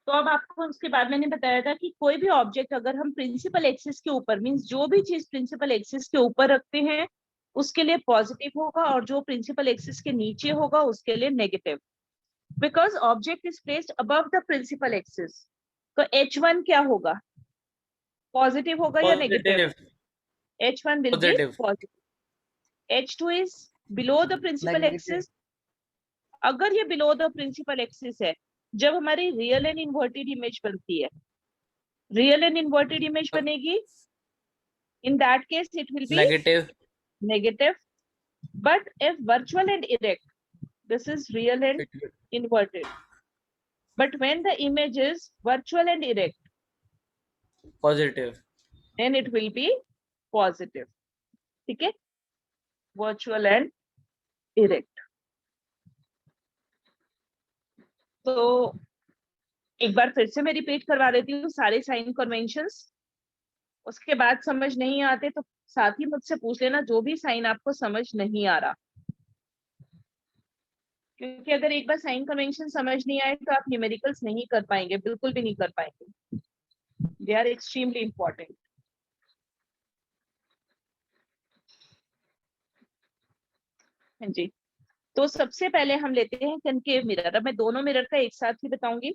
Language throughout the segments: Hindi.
तो अब आपको उसके बाद मैंने बताया था कि कोई भी ऑब्जेक्ट अगर हम प्रिंसिपल एक्सिस के ऊपर, मींस जो भी चीज प्रिंसिपल एक्सिस के ऊपर रखते हैं उसके लिए पॉजिटिव होगा, और जो प्रिंसिपल एक्सिस के नीचे होगा उसके लिए negative, because object is placed above the principal axis. तो H1 क्या होगा, पॉजिटिव होगा या negative? Positive. H1 will be positive. Positive. H2 is below the principal negative. Axis. अगर ये बिलो द प्रिंसिपल एक्सिस है, जब हमारी रियल एंड इन्वर्टेड इमेज बनती है, रियल एंड इन्वर्टेड इमेज बनेगी, in that case it will be negative. negative. But if virtual and erect, this is real and inverted. But when the image is virtual and erect, positive. then it will be positive. ठीक है, virtual and erect. तो एक बार फिर से मैं रिपीट करवा देती हूँ सारे साइन कन्वेंशंस। उसके बाद समझ नहीं आते तो साथ ही मुझसे पूछ लेना जो भी साइन आपको समझ नहीं आ रहा, क्योंकि अगर एक बार साइन कन्वेंशन समझ नहीं आए तो आप न्यूमेरिकल्स नहीं कर पाएंगे, बिल्कुल भी नहीं कर पाएंगे। They are extremely important. हाँ जी, तो सबसे पहले हम लेते हैं कनकेव मिरर। अब मैं दोनों मिरर का एक साथ ही बताऊंगी।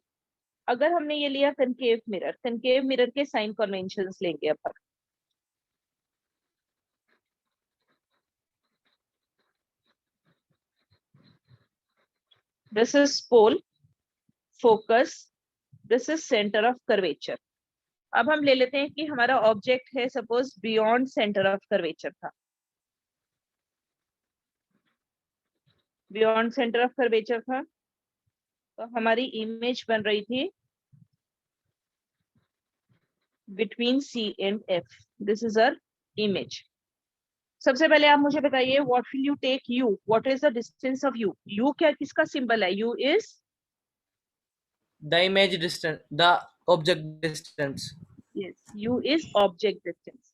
अगर हमने ये लिया कनकेव मिरर के साइन कन्वेंशंस लेंगे अपन। This is pole, focus, this is centre of curvature. अब हम ले लेते हैं कि हमारा ऑब्जेक्ट है suppose beyond centre of curvature था, बियॉन्ड सेंटर ऑफ कर्वेचर था, तो हमारी इमेज बन रही थी between C and F। This is our image. सबसे पहले आप मुझे बताइए what will you take U, what is the distance of U? U क्या किसका सिंबल है? U is the image distance, the object distance. Yes, U is object distance.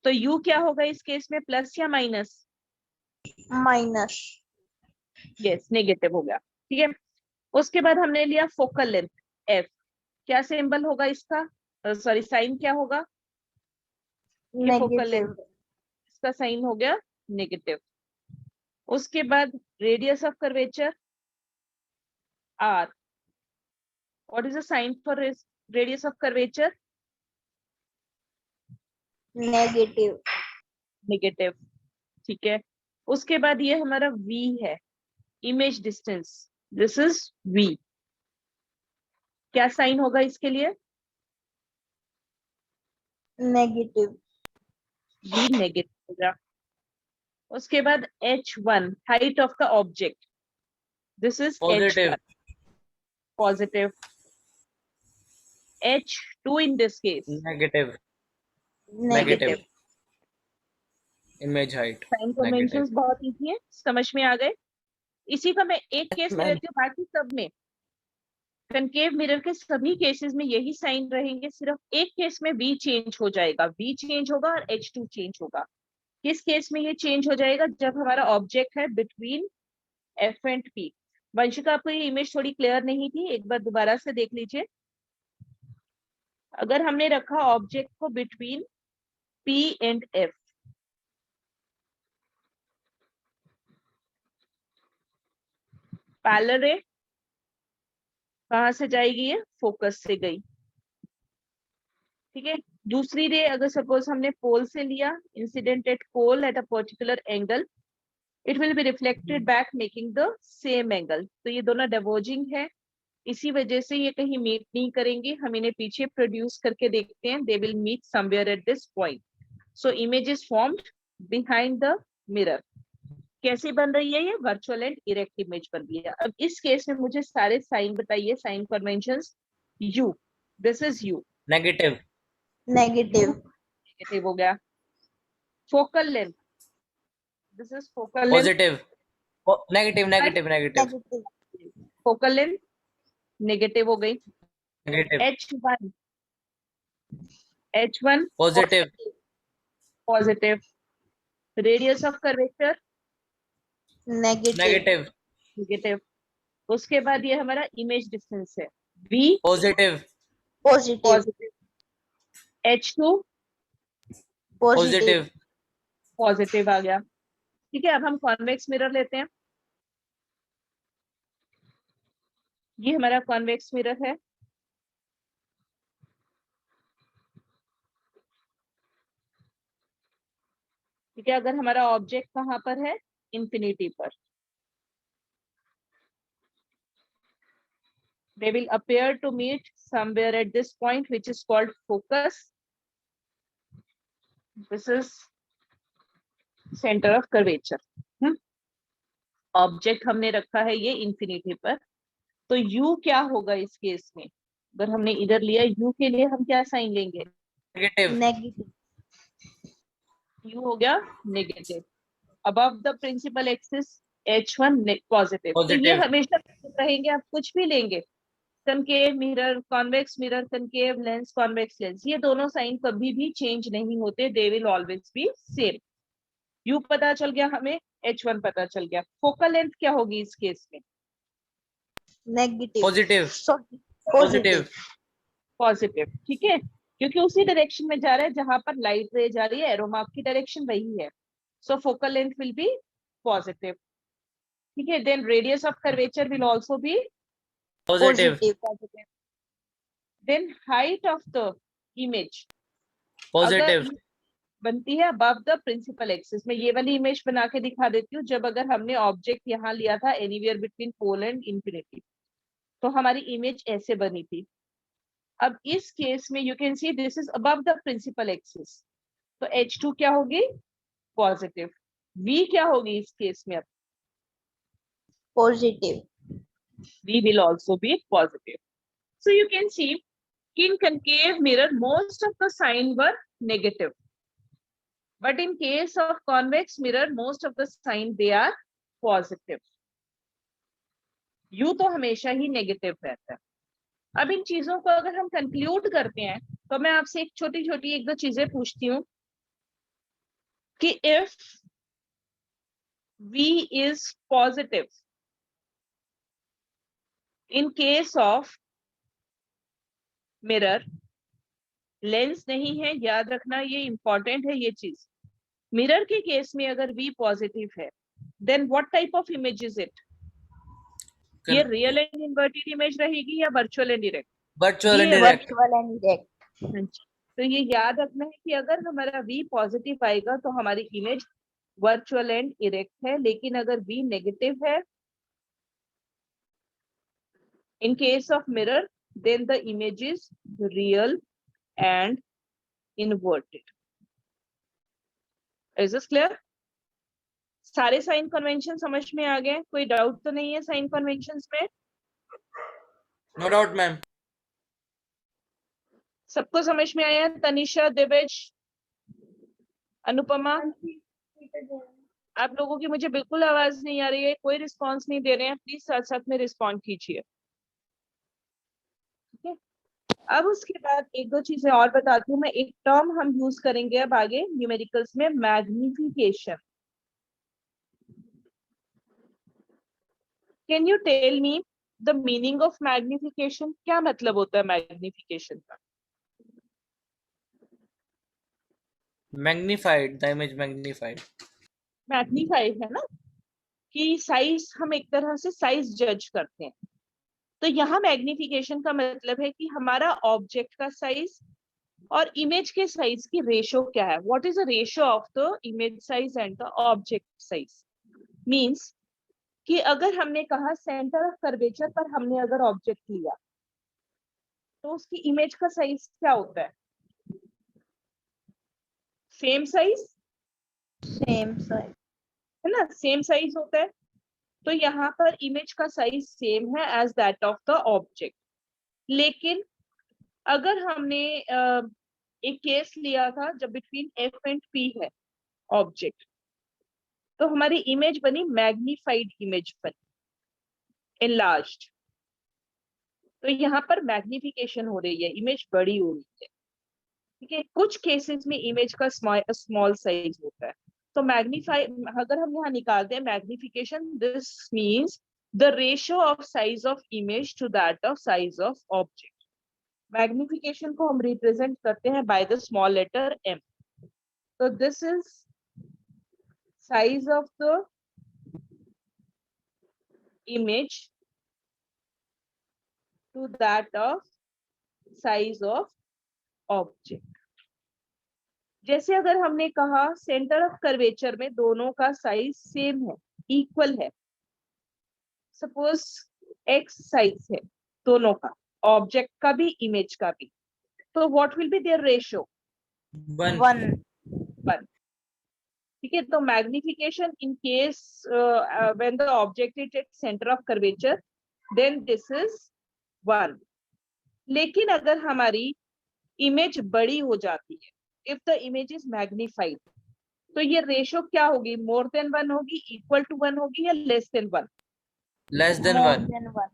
तो U क्या होगा इस केस में, प्लस या माइनस? माइनस। यस, नेगेटिव हो गया। ठीक है, उसके बाद हमने लिया फोकल लेंथ F, क्या सिंबल होगा इसका, सॉरी साइन क्या होगा? ये फोकल लेंथ, नेगेटिव। इसका साइन हो गया नेगेटिव। उसके बाद radius of curvature R, what is the sign for radius of curvature? Negative. Negative. ठीक है, उसके बाद ये हमारा V है, image distance, this is V, क्या साइन होगा इसके लिए? नेगेटिव। V नेगेटिव होगा। उसके बाद H1, height of the object, this is positive. H1, positive. H2 in this case, negative. Negative. Image height sign negative. Conventions बहुत इजी है, समझ में आ गए। इसी का मैं एक केस में मैम लेती हूँ, बाकी सब में कनकेव मिरर के सभी केसेस में यही साइन रहेंगे, सिर्फ एक केस में V चेंज हो जाएगा, V चेंज होगा और H2 चेंज होगा। किस केस में ये चेंज हो जाएगा? जब हमारा ऑब्जेक्ट है between F and P। Vanshika, आपको ये इमेज थोड़ी क्लियर नहीं थी, एक बार दोबारा से देख लीजिए। अगर हमने रखा ऑब्जेक्ट को between P and F, parallel रे कहां से जाएगी? ये फोकस से गई। ठीक है, दूसरी रे अगर सपोज हमने पोल से लिया, incident at pole at a particular angle, it will be reflected back making the same angle. तो ये दोनों डिवर्जिंग है, इसी वजह से ये कहीं मीट नहीं करेंगे। हम इन्हें पीछे प्रोड्यूस करके देखते हैं, they will meet somewhere at this point. So image is formed behind the mirror. कैसे बन रही है ये? वर्चुअल एंड इरेक्ट इमेज बन रही है। अब इस केस में मुझे सारे साइन बताइए, sign conventions. U, this is U, negative. Negative. Negative हो गया। Focal length, this is focal length, positive. Negative negative negative negative. Focal length negative हो गई। Negative. H1, H1 positive. Positive. Radius of curvature negative. Negative. Negative. उसके बाद ये हमारा इमेज डिस्टेंस है, V Positive. Positive. positive, H2 Positive. Positive. Positive आ गया। ठीक है, अब हम कॉन्वेक्स मिरर लेते हैं। ये हमारा कॉन्वेक्स मिरर है। ठीक है, अगर हमारा ऑब्जेक्ट कहाँ पर है, इंफिनिटी पर, they will appear to meet somewhere at this point which is called focus. This is center of curvature. Object हमने रखा है ये इंफिनिटी पर, तो u क्या होगा इस केस में? अगर हमने इधर लिया u के लिए हम क्या साइन लेंगे? Negative. Negative. u हो गया negative. Above the principal axis h1 positive. तो ये Positive. हमेशा रहेंगे, आप कुछ भी लेंगे, concave mirror, convex mirror, concave lens, convex lens, ये दोनों साइन कभी भी चेंज नहीं होते, they will always be same. u पता चल गया हमें, h1 पता चल गया। फोकल लेंथ क्या होगी इस केस में? Negative. Positive. Sorry. Positive. Positive. ठीक है, क्योंकि उसी डायरेक्शन में जा रहा है जहां पर लाइट रे जा रही है, एरो मार्क की डायरेक्शन वही है, so focal length will be positive. ठीक है, then radius of curvature will also be Positive. Positive. Then height of the image Positive. अगर बनती है अबव द प्रिंसिपल एक्सिस में, ये वाली इमेज बना के दिखा देती हूँ। जब अगर हमने ऑब्जेक्ट यहाँ लिया था anywhere between pole and infinity, तो हमारी इमेज ऐसे बनी थी। अब इस केस में you can see this is above the principal axis, तो H2 क्या होगी? पॉजिटिव। V क्या होगी इस केस में? अब Positive. V will also be positive. So you can see in concave mirror most of the sign were negative, but in case of convex mirror most of the sign they are positive. U तो हमेशा ही नेगेटिव रहता है। अब इन चीजों को अगर हम कंक्लूड करते हैं तो मैं आपसे एक छोटी छोटी एक दो चीजें पूछती हूँ कि if V is positive in case of mirror, lens नहीं है, याद रखना ये इंपॉर्टेंट है ये चीज। मिरर के केस में अगर V पॉजिटिव है, then what type of image is it? ये रियल एंड इन्वर्टेड इमेज रहेगी या virtual and direct? Virtual and direct. Virtual and direct. तो ये याद रखना है कि अगर हमारा V पॉजिटिव आएगा तो हमारी इमेज वर्चुअल एंड इरेक्ट है, लेकिन अगर V नेगेटिव है in case of mirror, then the image is real and inverted. Is this clear? सारे साइन कन्वेंशन समझ में आ गए? कोई डाउट तो नहीं है साइन कन्वेंशंस में? No doubt, ma'am. सबको समझ में आया? तनिषा, दिवेश, अनुपमा, आप लोगों की मुझे बिल्कुल आवाज नहीं आ रही है, कोई रिस्पांस नहीं दे रहे हैं, प्लीज साथ साथ में रिस्पॉन्ड कीजिए। ठीक है, अब उसके बाद एक दो चीजें और बताती हूँ मैं। एक टर्म हम यूज करेंगे अब आगे न्यूमेरिकल्स में, magnification. Can you tell me the meaning of magnification? क्या मतलब होता है मैग्निफिकेशन का? Magnified. The image magnified. Magnified है ना, कि साइज, हम एक तरह से साइज जज करते हैं। तो यहाँ मैग्निफिकेशन का मतलब है कि हमारा ऑब्जेक्ट का साइज और इमेज के साइज की रेशो क्या है। What is the ratio of the image size and the object size? Means कि अगर हमने कहा सेंटर ऑफ कर्वेचर पर हमने अगर ऑब्जेक्ट लिया तो उसकी इमेज का साइज क्या होता है? Same size Same size. है ना, सेम साइज होता है। तो यहाँ पर इमेज का साइज सेम है as that of the object. लेकिन अगर हमने एक केस लिया था जब बिटवीन F एंड P है ऑब्जेक्ट, तो हमारी इमेज बनी मैग्निफाइड इमेज बनी, एनलार्ज्ड। तो यहाँ पर मैग्निफिकेशन हो रही है, इमेज बड़ी हो रही है। ठीक है, कुछ केसेस में इमेज का स्मॉल साइज होता है। तो मैग्नीफाई, अगर हम यहाँ निकालते हैं magnification, this means the ratio of size of image to that of size of object. Magnification को हम represent करते हैं by the small letter m. So this is size of the image to that of size of object. जैसे अगर हमने कहा सेंटर ऑफ कर्वेचर में दोनों का साइज सेम है, इक्वल है, सपोज एक्स साइज है दोनों का, ऑब्जेक्ट का भी इमेज का भी, तो what will be their ratio? 1. ठीक है, तो magnification in case when the object is at centre of curvature then this is 1. लेकिन अगर हमारी इमेज बड़ी हो जाती है, if the image is magnified, तो ये रेशियो क्या होगी? मोर देन 1 होगी, इक्वल टू 1 होगी, या less than 1? Less than More 1. than 1.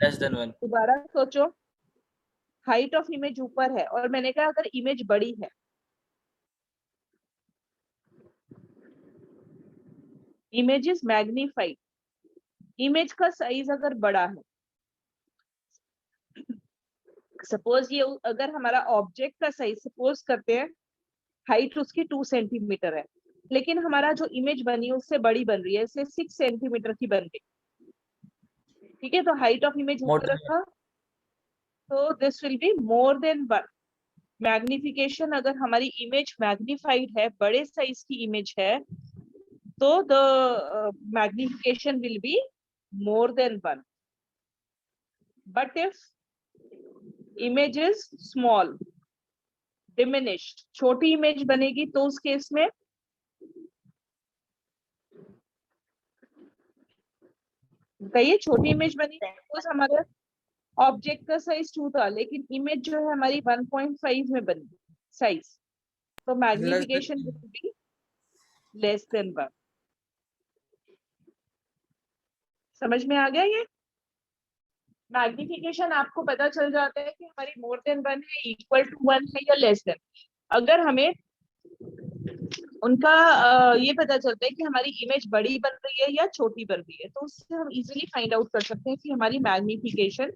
Less than 1. दोबारा सोचो, हाइट ऑफ इमेज ऊपर है और मैंने कहा अगर इमेज बड़ी है, इमेज इज मैग्निफाइड, इमेज का साइज अगर बड़ा है, सपोज ये अगर हमारा ऑब्जेक्ट का साइज सपोज करते हैं हाइट उसकी 2 सेंटीमीटर है, लेकिन हमारा जो इमेज बनी है उससे बड़ी बन रही है, इससे 6 सेंटीमीटर की बन गई, ठीक है, तो हाइट ऑफ इमेज More ऊपर than रखा, तो this will be more than 1. Magnification अगर हमारी इमेज मैग्निफाइड है, बड़े साइज की इमेज है, तो the magnification will be more than 1. But if image is small, diminished, छोटी इमेज बनेगी, तो उस केस में बताइए, छोटी इमेज बनी, सपोज हमारा ऑब्जेक्ट का साइज 2 था, लेकिन इमेज जो है हमारी 1.5 में बनी साइज, तो magnification will be less than 1. समझ में आ गया? ये मैग्निफिकेशन आपको पता चल जाता है कि हमारी मोर देन 1 है, इक्वल टू 1 है, या लेस देन. अगर हमें उनका ये पता चलता है कि हमारी इमेज बड़ी बन रही है या छोटी बन रही है, तो उससे हम इजीली फाइंड आउट कर सकते हैं कि हमारी मैग्निफिकेशन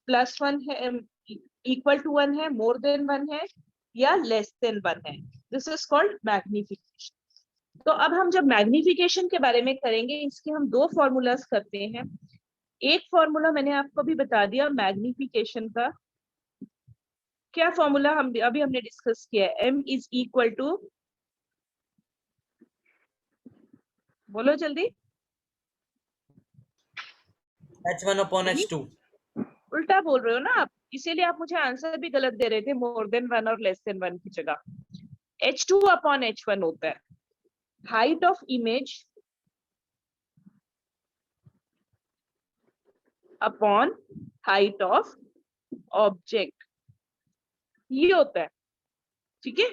+1 है, इक्वल टू 1 है, मोर देन 1 है, या लेस देन 1 है. This is called magnification. तो अब हम जब मैग्निफिकेशन के बारे में करेंगे, इसके हम 2 फॉर्मूलाज करते हैं. एक फॉर्मूला मैंने आपको भी बता दिया मैग्निफिकेशन का. क्या फॉर्मूला हम अभी हमने डिस्कस किया है? m इज इक्वल टू, बोलो जल्दी, H1 upon H2. उल्टा बोल रहे हो ना आप, इसीलिए आप मुझे आंसर भी गलत दे रहे थे, मोर देन 1 और लेस देन 1 की जगह. H2 अपॉन H1 होता है height of image upon height of object, ये होता है. ठीक है,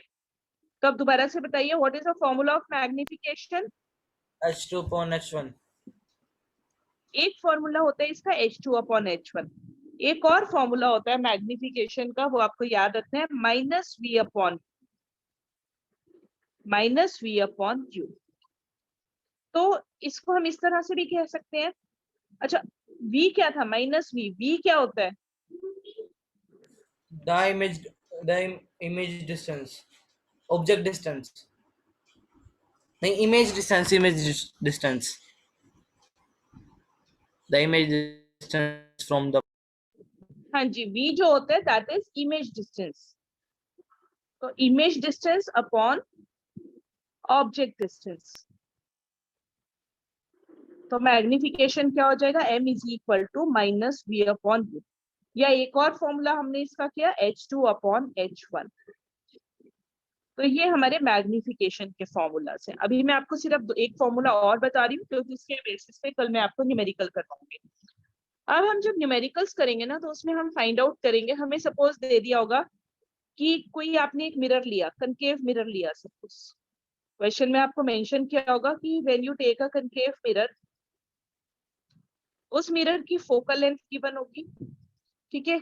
कब दोबारा से बताइए, what is the formula of magnification? H2 upon H1. एक फॉर्मूला होता है इसका H2 अपॉन H1. एक और फॉर्मूला होता है मैग्निफिकेशन का, वो आपको याद रखना है, -v अपॉन Q. तो इसको हम इस तरह से भी कह सकते हैं. अच्छा, v क्या था? -v क्या होता है? The image distance. Object distance. नहीं, image distance. The image distance from the. हाँ जी, v जो होता है दैट इज इमेज डिस्टेंस. तो image distance upon object distance. तो मैग्निफिकेशन क्या हो जाएगा? m is equal to -v upon u. या एक और फॉर्मूला हमने इसका किया H2 अपॉन H1. तो ये हमारे मैग्निफिकेशन के फॉर्मूलाज हैं. अभी मैं आपको सिर्फ एक फॉर्मूला और बता रही हूँ, क्योंकि उसके बेसिस पे कल मैं आपको न्यूमेरिकल करवाऊंगी. अब हम जब न्यूमेरिकल्स करेंगे ना, तो उसमें हम फाइंड आउट करेंगे, हमें सपोज दे दिया होगा कि कोई आपने एक मिरर लिया, कनकेव मिरर लिया, सपोज क्वेश्चन में आपको मेंशन किया होगा कि when you take a concave mirror, उस मिरर की फोकल लेंथ गिवन होगी. ठीक है,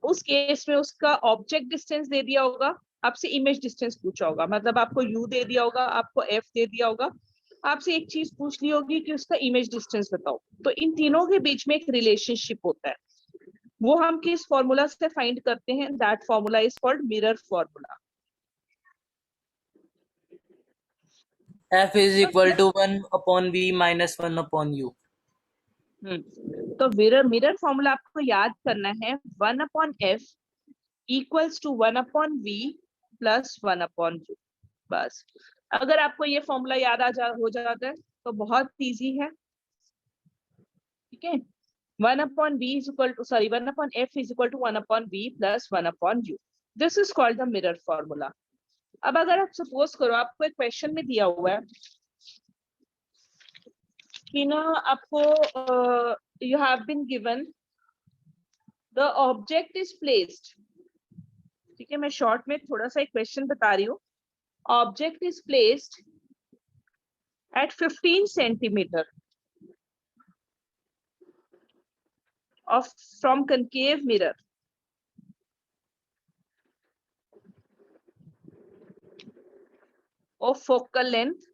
उस केस में उसका ऑब्जेक्ट डिस्टेंस दे दिया होगा, आपसे इमेज डिस्टेंस पूछा होगा, मतलब आपको u दे दिया होगा, आपको f दे दिया होगा, आपसे एक चीज पूछ ली होगी कि उसका इमेज डिस्टेंस बताओ, तो इन तीनों के बीच में एक रिलेशनशिप होता है, वो हम किस फॉर्मूला से फाइंड करते हैं? That formula is called mirror formula. F is equal to 1 upon V minus 1 upon U. तो मिरर मिरर फॉर्मूला आपको याद करना है, 1/f equals to 1/v plus 1/u। बस अगर आपको ये फॉर्मूला याद हो जाता है तो बहुत इजी है, ठीक है। 1/v is equal to 1/f is equal to 1/v plus 1/u। This is called the mirror formula. अब अगर आप सपोज करो आपको एक क्वेश्चन में दिया हुआ है कि ना आपको you have been given the object is placed, ठीक है, मैं शॉर्ट में थोड़ा सा एक क्वेश्चन बता रही हूँ। Object is placed at 15 centimetre of from concave mirror of focal length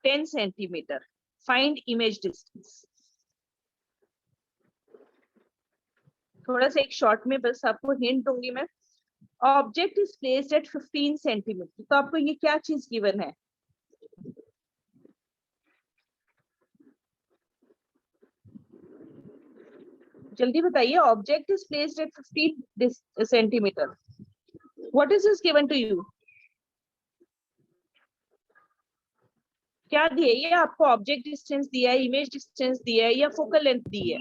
10 centimeter. Find image distance. थोड़ा सा एक शॉर्ट में बस आपको हिंट दूंगी मैं। Object is placed at 15 centimetre, तो आपको ये क्या चीज गिवन है? जल्दी बताइए। Object is placed at 15 centimetre, what is this given to you? क्या दिया? ये आपको ऑब्जेक्ट डिस्टेंस दिया है, इमेज डिस्टेंस दिया है, या फोकल लेंथ दी है?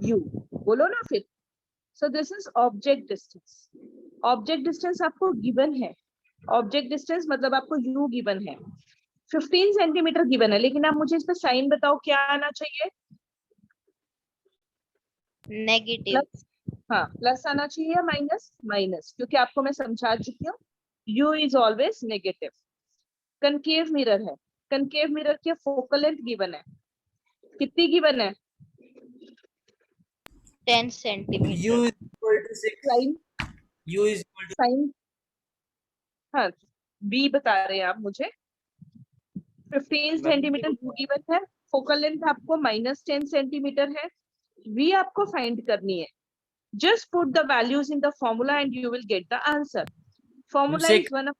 यू बोलो ना फिर। So this is object distance. Object distance आपको गिवन है, ऑब्जेक्ट डिस्टेंस मतलब आपको यू गिवन है, 15 सेंटीमीटर गिवन है, लेकिन आप मुझे इस पर साइन बताओ क्या आना चाहिए? नेगेटिव। हाँ, प्लस आना चाहिए या माइनस? माइनस, क्योंकि आपको मैं समझा चुकी हूँ u is always negative. Concave mirror है, कनकेव मिरर की फोकल लेंथ गिवन है, कितनी गिवन है? 10 centimetre. U is equal to 6. Sign U is equal to sign हाँ, बी बता रहे हैं आप मुझे। 15 सेंटीमीटर यू गिवन है, फोकल लेंथ आपको -10 सेंटीमीटर है, वी आपको फाइंड करनी है। Just put the values in the formula and you will get the answer. Formula is 1/,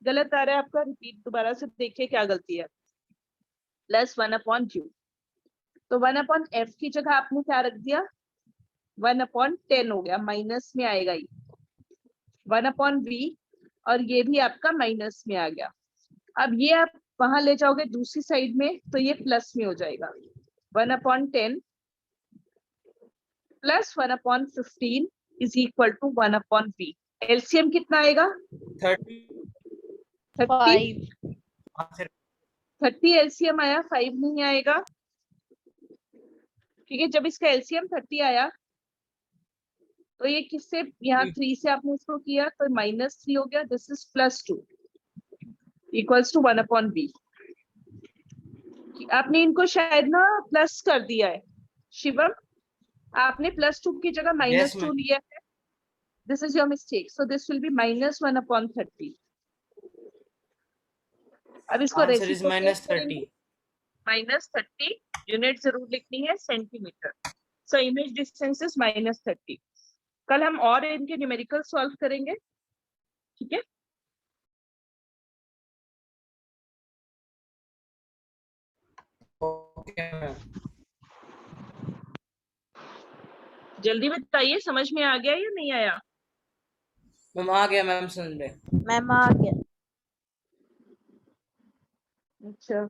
गलत आ रहा है आपका, रिपीट दोबारा से देखिए क्या गलती है। प्लस 1/u, तो 1/f की जगह आपने क्या रख दिया? 1/10 हो गया, माइनस में आएगा ये 1/v, और ये भी आपका माइनस में आ गया। अब ये आप वहां ले जाओगे दूसरी साइड में तो ये प्लस में हो जाएगा, 1/10 plus 1/15 is equal to 1/v। LCM कितना आएगा? 30. 30। 5 30 एलसीएम आया, 5 नहीं आएगा, ठीक है। जब इसका एलसीएम 30 आया तो ये किससे, यहाँ 3 से आपने इसको किया तो -3 हो गया, this is +2 equals to 1/v। आपने इनको शायद ना प्लस कर दिया है शिवम, आपने +2 की जगह Yes, -2 ma'am. लिया है, this is your mistake, so this will be -1/30। अब इसको Answer is रेसिप्रोकेट -30. -30, यूनिट जरूर लिखनी है centimetre. So image distance is -30। कल हम और इनके न्यूमेरिकल सॉल्व करेंगे, ठीक है। Okay, ma'am. जल्दी बताइए, समझ में आ गया या नहीं आया? मैम आ गया मैम, संडे। मैम आ गया। अच्छा,